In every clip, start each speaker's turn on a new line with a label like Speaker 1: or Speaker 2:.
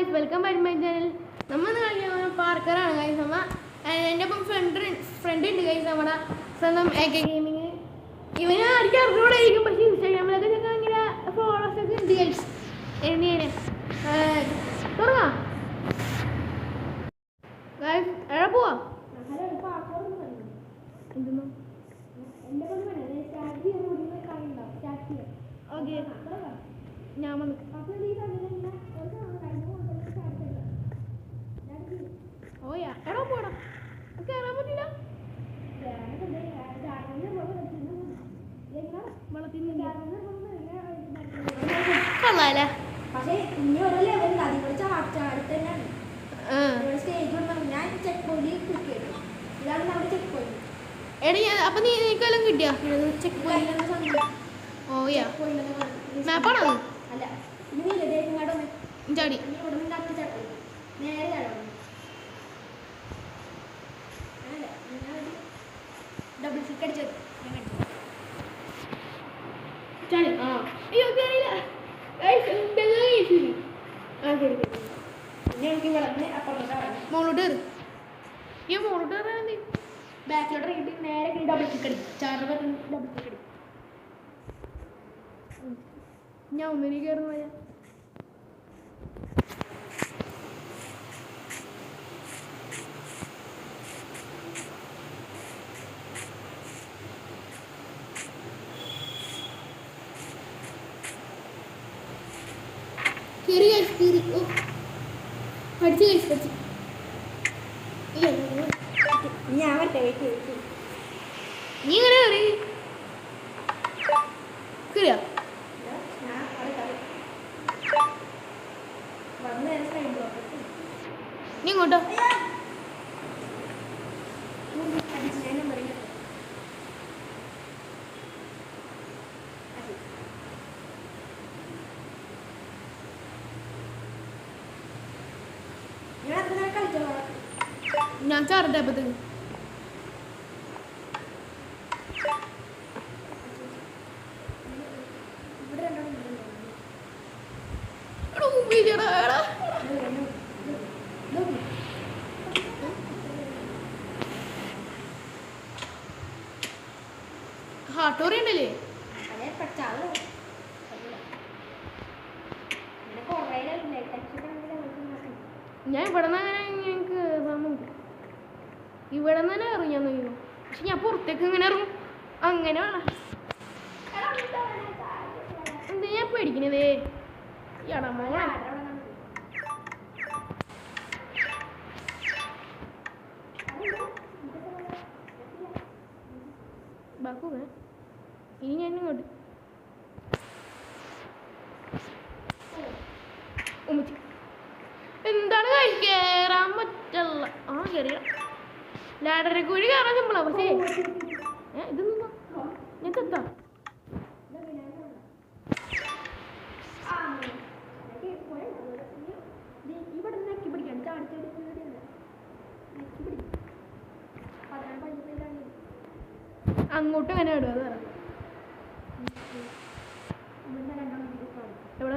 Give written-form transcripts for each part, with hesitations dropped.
Speaker 1: guys, welcome back to my channel. നമ്മൾ പാർക്കറാണ് guys. നമ്മ എൻ്റെ ഒപ്പം ഫ്രണ്ട് ഉണ്ട് ഗൈസ്, നമ്മുടെ സ്വന്തം AK ഗെയിമിങ്. ഇവന് ആർക്കും അറിഞ്ഞൂടായിരിക്കും, പക്ഷേ ഇൻസ്റ്റാഗ്രാമിലൊക്കെ ഞങ്ങൾ ഇങ്ങനെ ഫോളോവേഴ്സ് ഒക്കെ ഉണ്ട് ഗൈസ്. എന്തിനാണ് തുടങ്ങാം ഗൈസ്? എവിടെ പോവാ? എന്തെന്നു ഓക്കെ ഞാൻ വന്നു. ഓയാ എവിടെ പോടാ? കയറാൻ പറ്റില്ല. കൊള്ളാല്ലേ?
Speaker 2: പക്ഷേ ഇനി ഓരോ ലെവലിൽ അതിവിടെ ചാടി തന്നെയാണ്. ഞാൻ ചെക്ക് പോയിന്റ് ക്ലിക്ക് ചെയ്തു. ഇതാണ് നമ്മുടെ ചെക്ക് പോയിന്റ്.
Speaker 1: എടി അപ്പൊ നീക്കെല്ലാം കിട്ടിയാ ചെക്ക് പോയിന്റ്? ഓയാ മാപ്പാണോ?
Speaker 2: അല്ല ഇനി
Speaker 1: ചാടി
Speaker 2: നേരെ ഡബിൾ ക്ലിക്ക് അടിച്ചത്
Speaker 1: ചാടി. ആ അയ്യോ കേറിയില്ല. മോളോട്ട് കയറി. ഈ മോളോട്ട് കയറാൻ
Speaker 2: ബാക്കിലോട്ട് ഇറങ്ങിയിട്ട് നേരെ ഡബിൾ ക്ലിക്ക് അടിക്കും. ചാർജ് ബട്ടൺ ഡബിൾ ക്ലിക്ക് അടിക്കും.
Speaker 1: ഞാൻ ഒന്നിനെ കയറുന്ന കയറി കയറി. ഓ പഠിച്ചു പഠിച്ചു.
Speaker 2: ഞാൻ വരട്ടെ, വെയിറ്റ് ചെയ്തു.
Speaker 1: നീ ഇങ്ങനെ കയറി കയറിയാ? നീ ഇങ്ങോട്ടോ? ഞാൻ ചാറട്ടെ അപ്പത്തേക്ക്. ഹാട്ടോറി ഉണ്ടല്ലേ? ഞാൻ ഇവിടെ നിന്ന് അങ്ങനെ ഞങ്ങൾക്ക് ഇവിടെ നിന്ന് തന്നെ ഇറങ്ങി ഞാൻ നോക്കുന്നു. പക്ഷെ ഞാൻ പുറത്തേക്ക് ഇങ്ങനെ ഇറങ്ങും. അങ്ങനെ വേണം. എന്താ ഞാൻ പേടിക്കണതേ? ഇടമോളെ ബാക്കു ഇനി ഞാൻ ഇങ്ങോട്ട് എന്താണ് കയറാൻ പറ്റുള്ള? ആ കയറിയ ലാഡറെ കൂടി കയറാൻ സിമ്പിളാ. പക്ഷേ ഇതൊന്നും ഞാൻ എത്താം. അങ്ങോട്ട് എങ്ങനെ ഇടുക? അത് എവിടെ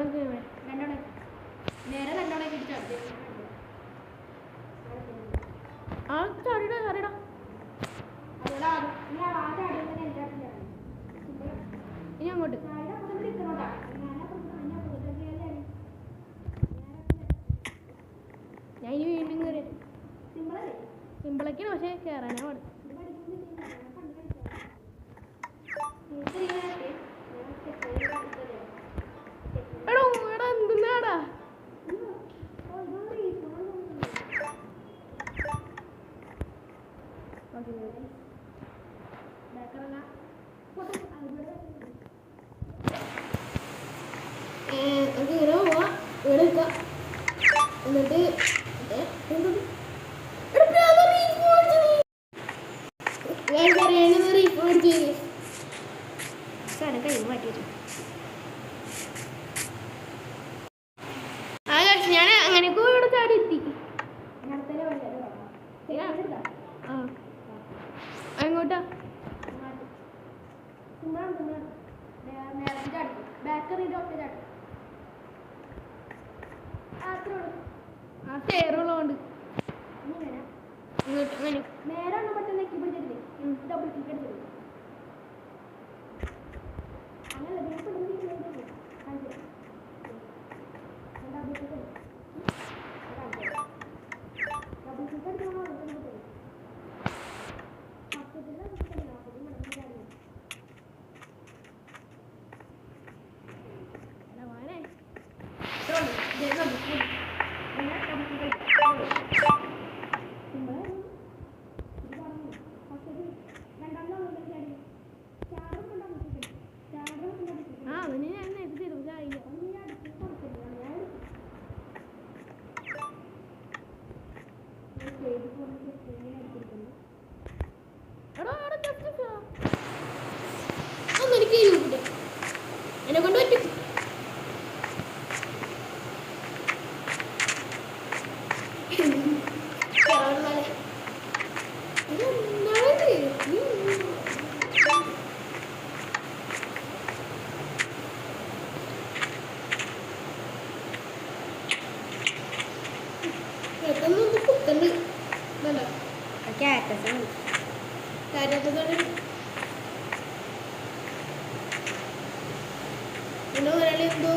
Speaker 1: ആ ചാടിടാ ചാടിടാ. ഇനി അങ്ങോട്ട് ഞാൻ ഇനി വീണ്ടും കയറി. സിമ്പിളൊക്കെയാണ്, പക്ഷേ കയറാനാ പാട്. എടാ എടാ എന്തിനാടാ? ഇങ്ങനെ പോവാ, ഇവിടെ നിൽക്കാം. എന്നിട്ട് ഞാൻ അങ്ങനെ ഇവിടെ ചാടി എത്തി. എങ്ങോട്ടാ?
Speaker 2: ബാക്കറി ഡോക്ടർ
Speaker 1: ചേറുള്ളതുകൊണ്ട്
Speaker 2: ഇങ്ങനെ
Speaker 1: ഇങ്ങോട്ട് അങ്ങനെ
Speaker 2: നേരെ ഒന്ന് പെട്ടെന്ന് നെക്കി പിടിച്ചിട്ടില്ലേ ഡബിൾ ക്ലിക്ക് അടിച്ചത് അങ്ങനെ ഡബിൾ ക്ലിക്ക്
Speaker 1: ആ അതിന് ഞാൻ നേരത്തെ തരും പക്ഷെ ആയില്ല എടാ എടാ ജസ്റ്റ് ഒന്നും എനിക്ക് ചെയ്യൂല എന്നെ കൊണ്ട് പറ്റും കുത്തുണ്ട്
Speaker 2: ക്യാറ്റസാണ്
Speaker 1: കാര്യത്തോടെ പിന്നെ ഒരാൾ എന്തോ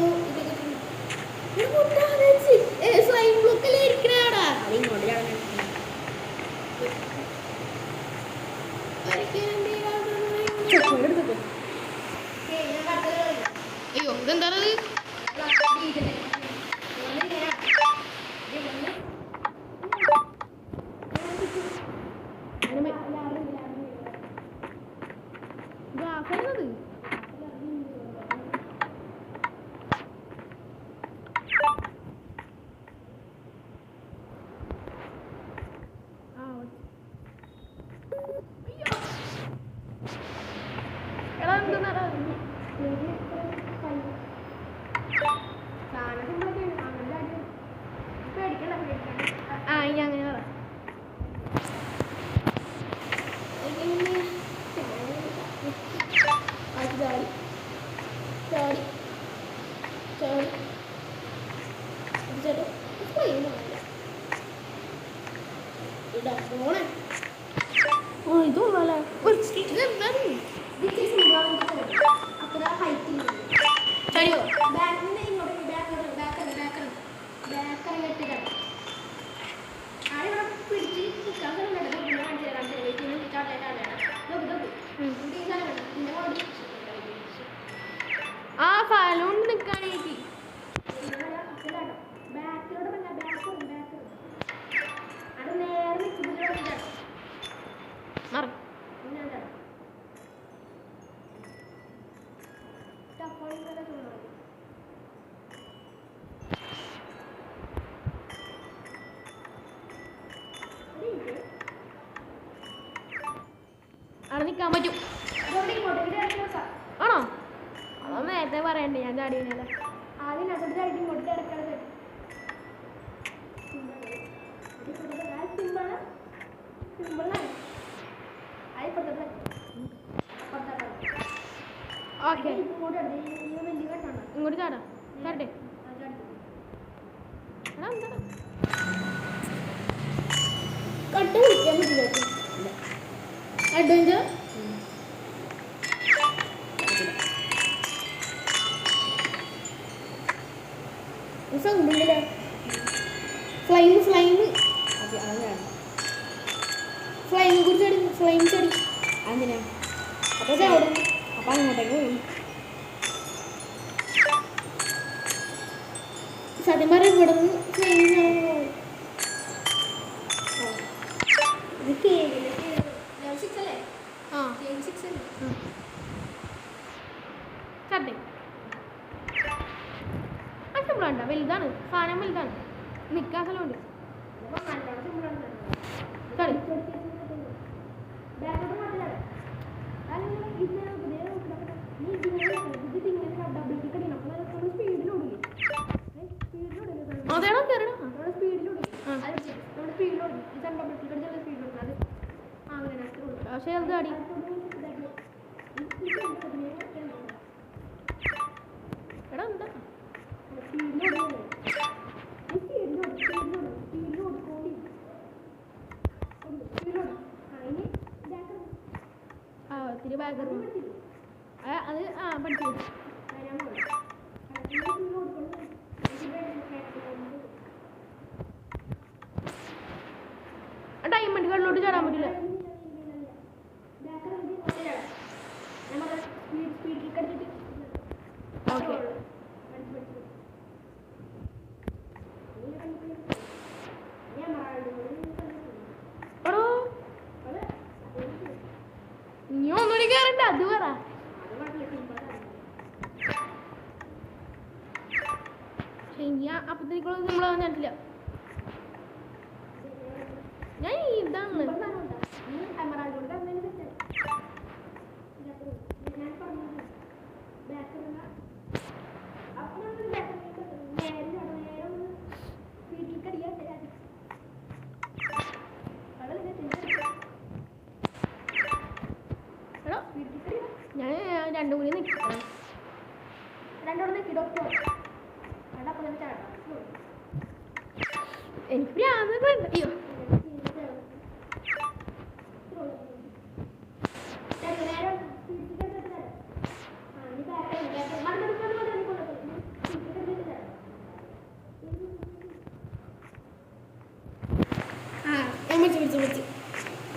Speaker 1: സ്വയം ബ്ലോക്കല്ലേ ഇരിക്കണാടാ
Speaker 2: അത് ഇങ്ങോട്ട്
Speaker 1: അയ്യോ ഇതെന്താണത് ഗ്ലാസ് ആ ഇനി അങ്ങനെ പറ ചാടി ചാടി ചാടി ചേട്ടാ ഇടാ പോണേ ആ ഇതൊന്നല്ലേ ഇതെന്താണ്
Speaker 2: അത്ര ഹൈറ്റ്
Speaker 1: ചടിയോ
Speaker 2: ബാക്കിൽ ഇങ്ങോട്ട് ബാക്കറി കെട്ടിട്ടാണ് ആടെ പിടിച്ച് നിൽക്കാൻ
Speaker 1: ആ ഫലമുണ്ട് നിൽക്കാനേക്ക്
Speaker 2: ബാക്കിലോട് അത് നേരെ
Speaker 1: മറ അവിടെ നിൽക്കാൻ പറ്റും ആണോ അതൊന്നും നേരത്തെ പറയണ്ടേ ഞാൻ ചാടിയല്ല
Speaker 2: ആദ്യം അതൊരു ആയിട്ട് ഇങ്ങോട്ട് കിടക്കണത് സിമ്പിളാണ്
Speaker 1: ഓക്കെ
Speaker 2: ഇങ്ങോട്ട് വലിയ കെട്ടാണ്
Speaker 1: ഇങ്ങോട്ട് ചാടാം ചാടട്ടെ എടാ എന്താ
Speaker 2: കട്ട് കുടിക്കാൻ പറ്റില്ല
Speaker 1: അഡ്വഞ്ചർ സൗണ്ട് ഉണ്ടല്ലേ ഫ്ലൈം കുറിച്ച് ചടി ഫ്ലൈം ചടി
Speaker 2: അതിനാ
Speaker 1: അപ്പോൾ ചാടും
Speaker 2: അപ്പം അങ്ങോട്ടേക്ക് പോകും
Speaker 1: സത്യം പറഞ്ഞാൽ ഇവിടെ നിന്ന് ഫ്ലൈം
Speaker 2: ഇത് കേക്കില് ലെവൽ 6 അല്ലേ
Speaker 1: ആ
Speaker 2: ലെവൽ 6 അല്ലേ
Speaker 1: ചട്ടെ സിമ്പിളാണ്ട വലുതാണ് സാധനം വലുതാണ് നിൽക്കാൻ സ്ഥലമുണ്ട്
Speaker 2: അപ്പോൾ നല്ലോണം സിമ്പിളാണ്
Speaker 1: ചടി
Speaker 2: ബാക്കോട്ട് മാറ്റില്ല അല്ലെങ്കിൽ ഇത് നീ ഇതിങ്ങനെ ഡബിൾ ടിക്കറ്റ് ചെയ്യണം അപ്പോൾ നമ്മൾ സ്പീഡിലോടില്ലേ സ്പീഡിലോടില്ലേ
Speaker 1: അതേടാ കയറണം
Speaker 2: നമ്മുടെ സ്പീഡിലോടി
Speaker 1: ആ.
Speaker 2: അത് നമ്മുടെ സ്പീഡിലോടി ഈ ഡബിൾ ടിക്കറ്റ് ചെയ്ത സ്പീഡിലോട്ട് അത് അങ്ങനെ
Speaker 1: പക്ഷേ അത് ചാടി എടാ എന്താ
Speaker 2: സ്പീഡിലോടി
Speaker 1: ബാഗർ അത് പഠിച്ചു ഡയമണ്ട് കള്ളിലോട്ട് ചാടാൻ പറ്റില്ല. ഓക്കെ എടോ നീ ഒന്നുകൂടി കയറണ്ട അത് പറ. ശരിയാ അപ്പത്തേക്കുള്ള നമ്മൾ കണ്ടില്ല. ഞാൻ ഇതാണ് ഞാൻ രണ്ടും കൂടി നിൽക്കണം. എനിക്ക് പ്രാന്തൊക്കെ ഉണ്ട്. അയ്യോ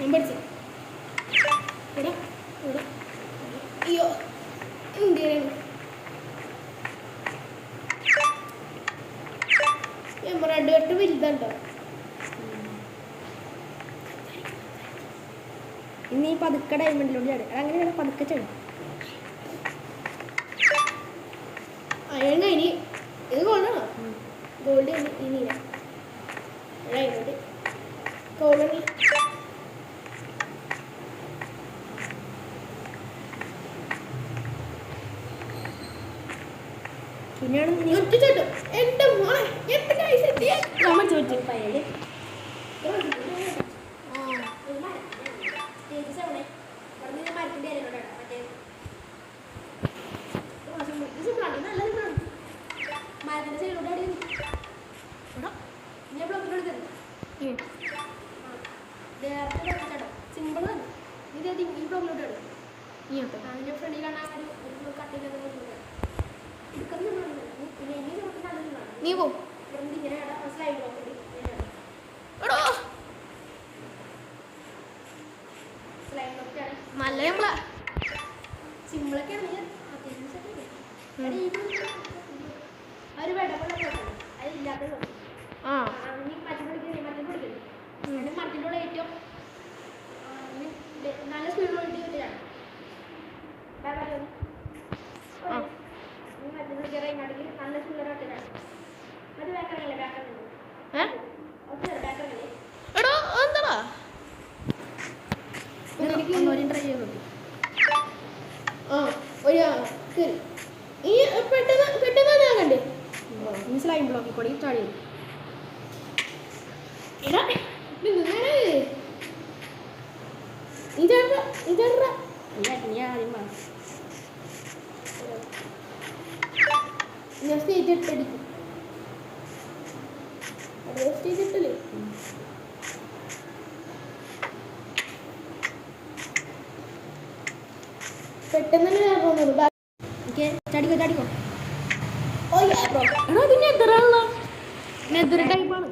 Speaker 1: ഞാൻ പഠിച്ചു അയ്യോ എന്തിനാണ് എമറാൾഡ് കെട്ട് വലുതുണ്ടോ?
Speaker 2: ഇനി ഈ പതുക്കെ ഡയമണ്ടിലോട്ട് ചാടും. അങ്ങനെയാണ് പതുക്കെ ചാടും.
Speaker 1: അയൺ ഇനി ഇത് ഗോൾഡാണോ? ഗോൾഡ് ഇനി ഡയമണ്ട് ഗോൾഡ്
Speaker 2: പിന്നെയാണ്
Speaker 1: ചോദിച്ചു എന്റെ മോളെ എത്ര പൈസ നമ്മൾ ചോദിച്ചു
Speaker 2: പയ്യല് സിമ്പിളാണ്. ഇത് ഈ ബ്ലോഗിലോട്ട് അതിൻ്റെ ഫ്രണ്ടിൽ കാണാൻ കട്ട് ചെയ്ത്
Speaker 1: നീ പോ നല്ല നമ്മളാ
Speaker 2: സിമ്പിളൊക്കെ ഒരു വെടമുള്ള അതില്ലാത്ത മറ്റിലൂടെ ഏറ്റവും നല്ല സ്പീഡിലോട്ട് കിട്ടുകയാണ്. നല്ല സ്പീഡിലോട്ട് അത് ബാക്കറിയില്ല
Speaker 1: എടോ എന്താ
Speaker 2: ട്രൈ ചെയ്ത്
Speaker 1: ഈ പെട്ടെന്ന് ഞാൻ കണ്ടേ
Speaker 2: സ്ലൈം ബ്ലോക്കിൽ കൂടി ചാടി
Speaker 1: ഞാൻ സ്റ്റേജ് ഇട്ടടിക്കും. സ്റ്റേജ് ഇട്ടല്ലേ പെട്ടെന്ന് തന്നെ തോന്നുന്നു.
Speaker 2: ചാടിക്കോ ചാടിക്കോ.
Speaker 1: എടാ ഇത് നെതറാണല്ലോ. നെതർ ടൈപ്പാണ്.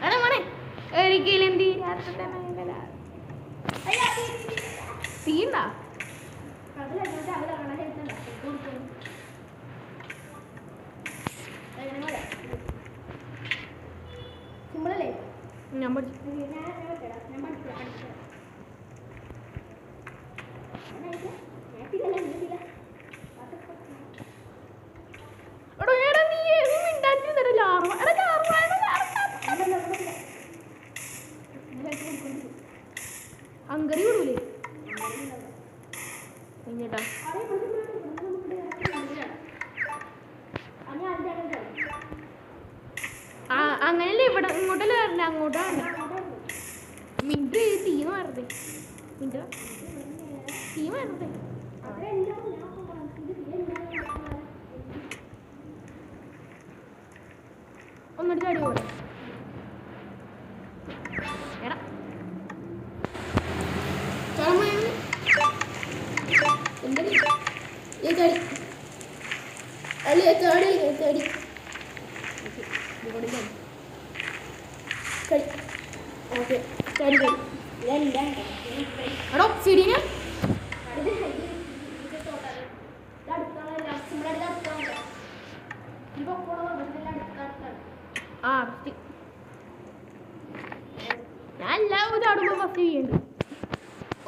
Speaker 1: എടാ മോനെ ഒരിക്കലും എന്ത് തീണ്ടാ
Speaker 2: സിമ്പിളല്ലേ?
Speaker 1: ഞാൻ പഠിച്ചു. എടോ എടാ നീ മിണ്ടാറ്റി തരല്ല അങ്കറി വിടൂലേ കഴിഞ്ഞിട്ടാ അങ്ങനെയല്ലേ ഇവിടെ ഇങ്ങോട്ടല്ലേ വരണ്ട അങ്ങോട്ടാണ് മിന്റ് തീന്ന് വരട്ടെ മിന്റ് തീ വരട്ടെ ഒന്നിട്ട് ചാടി പോലെ എടാ തേടി ഓക്കെ തേടി തേടി എടോ സിഡിന് ആ ഫസ്റ്റ് ഞാൻ എല്ലാവരും ചാടുമ്പോൾ ഫസ്റ്റ് ചെയ്യുന്നുണ്ട്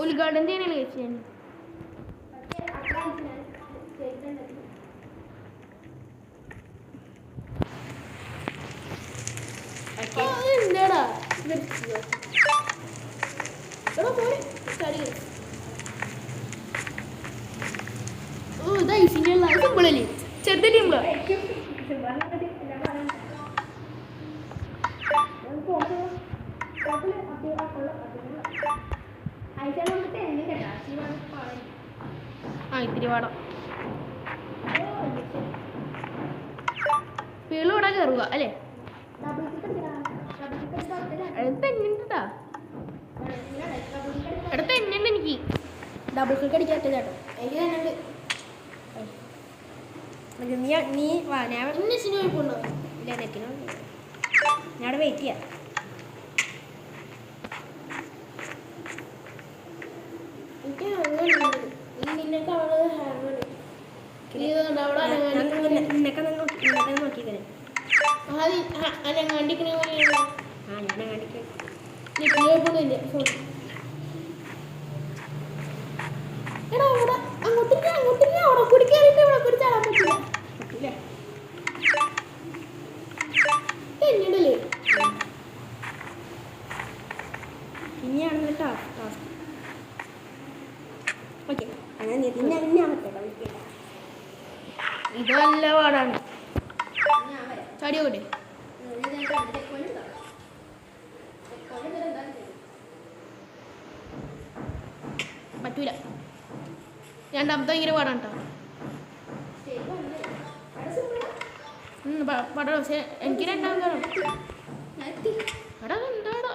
Speaker 1: ഉദ്ഘാടനം ചെയ്യാനാണ് കഴിച്ചു ഞാൻ എന്താടാ ഓ ഇതാ സിമ്പിളല്ലേ ചെറുത ടീമ്പാ ആ ഇത്തിരി പാടാം പീളൂടെ കയറുക അല്ലേ അടുത്ത് എന്നുണ്ടാ അടുത്ത് എന്നുണ്ട് എനിക്ക്
Speaker 2: ഡബിൾ ക്ലിക്ക് അടിക്കാത്ത ചേട്ടോ എനിക്ക് തന്നെ നീ വാ ഞാൻ
Speaker 1: ഇന്ന് സിനിമ പോകണ്ടോ
Speaker 2: ഇല്ല നെറ്റിനോ ഞാൻ അവിടെ വെയിറ്റ് ചെയ്യാം
Speaker 1: എനിക്ക് അങ്ങനെ നിന്നെ കാണുന്നത്
Speaker 2: നിന്നൊക്കെ നോക്കിക്കണേ
Speaker 1: അനങ്ങാണ്ടിക്കണ പോലെയാണ്
Speaker 2: ആ ഞാൻ അങ്ങാണ്ടിക്ക്
Speaker 1: നെറ്റിലൊന്നുമില്ല സോറി എടാ അവിടെ അങ്ങോട്ടില്ല അവിടെ കൂടി കയറിയിട്ട് ഇവിടെ കൂടി ചാടാൻ പറ്റില്ല
Speaker 2: പറ്റില്ല
Speaker 1: എന്നടല്ലേ
Speaker 2: ഇനിയാണെന്ന് ടാസ്ക് ഓക്കെ അങ്ങനെ ഇന്നാമത്തെ
Speaker 1: ഇത് നല്ല പാടാണ് ചടിയോടെ പറ്റൂല രണ്ടാമത്തെ ഭയങ്കര പാടാണ് കേട്ടോ പാടാ പക്ഷെ എനിക്ക് രണ്ടാമത്തെ എടാ എന്താടാ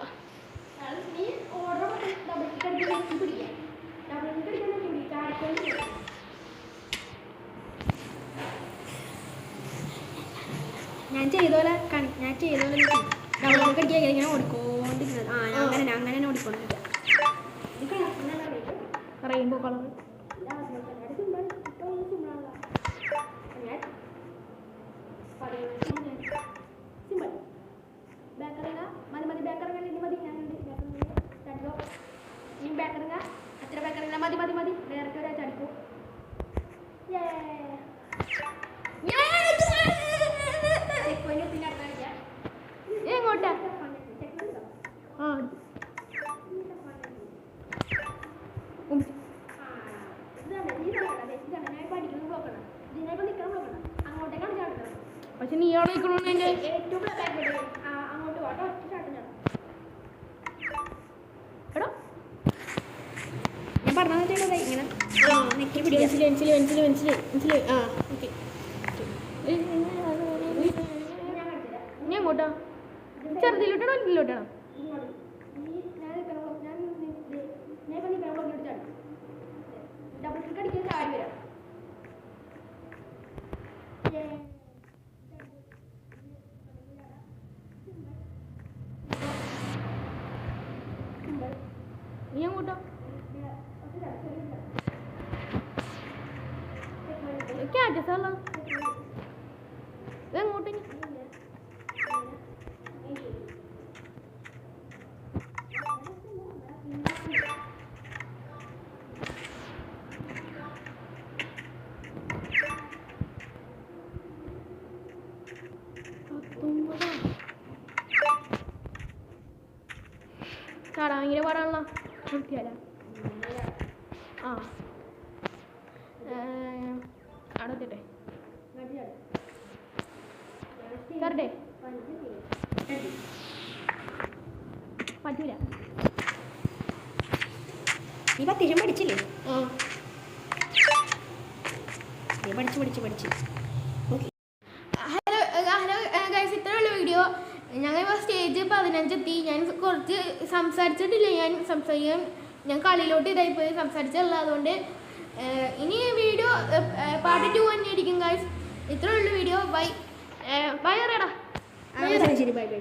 Speaker 2: ഞാൻ ചെയ്തോലെ ഡബിൾ ക്ലിക്ക് അടിക്കാൻ ഇങ്ങനെ ഓടിക്കൊണ്ടിരുന്നത് ആ അങ്ങനെ ഓടിക്കൊണ്ടിരിക്കുക
Speaker 1: റെയിൻബോ കളർ
Speaker 2: മതി ഡയറക്റ്റ് ഒരാഴ്ച അടിക്കൂ
Speaker 1: എങ്ങോട്ടാ ആ പക്ഷെ നീ അവിടെ നിൽക്കണോന്നെ എടാ
Speaker 2: ഞാൻ പറഞ്ഞത് ഇങ്ങനെ
Speaker 1: മനസ്സിലായി ആ ഓക്കെ ഞാൻ എങ്ങോട്ടാ ചെറുതിലോട്ടാണോ വലുതിലോട്ടാണോ
Speaker 2: ഡബിൾ ക്ലിക്ക് അടിക്കാൻ ചാടി വരാം
Speaker 1: നീ എങ്ങോട്ടാ ക്യാറ്റസല്ല എങ്ങോട്ട് ചാടാൻ ഭയങ്കര പാടാണല്ലോ നിർത്തിയാലോ ആ അവിടെ എത്തിട്ടെ കറട്ടെ പറ്റൂല
Speaker 2: നീ അത്യാവശ്യം പഠിച്ചില്ലേ
Speaker 1: ആ
Speaker 2: നീ പഠിച്ച്
Speaker 1: ഹലോ ഗൈസ് ഇത്രയുള്ള വീഡിയോ ഞങ്ങൾ സ്റ്റേജ് 15 എത്തി. ഞാൻ കുറച്ച് സംസാരിച്ചിട്ടില്ല. ഞാൻ കളിയിലോട്ട് ഇതായിപ്പോയി സംസാരിച്ചല്ല. അതുകൊണ്ട് ഇനി വീഡിയോ പാർട്ട് 2 തന്നെ ആയിരിക്കും ഗൈസ്. ഇത്രേ ഉള്ളൂ വീഡിയോ. Bye bye അറിയടാ.
Speaker 2: ശരി ബൈ ബൈ.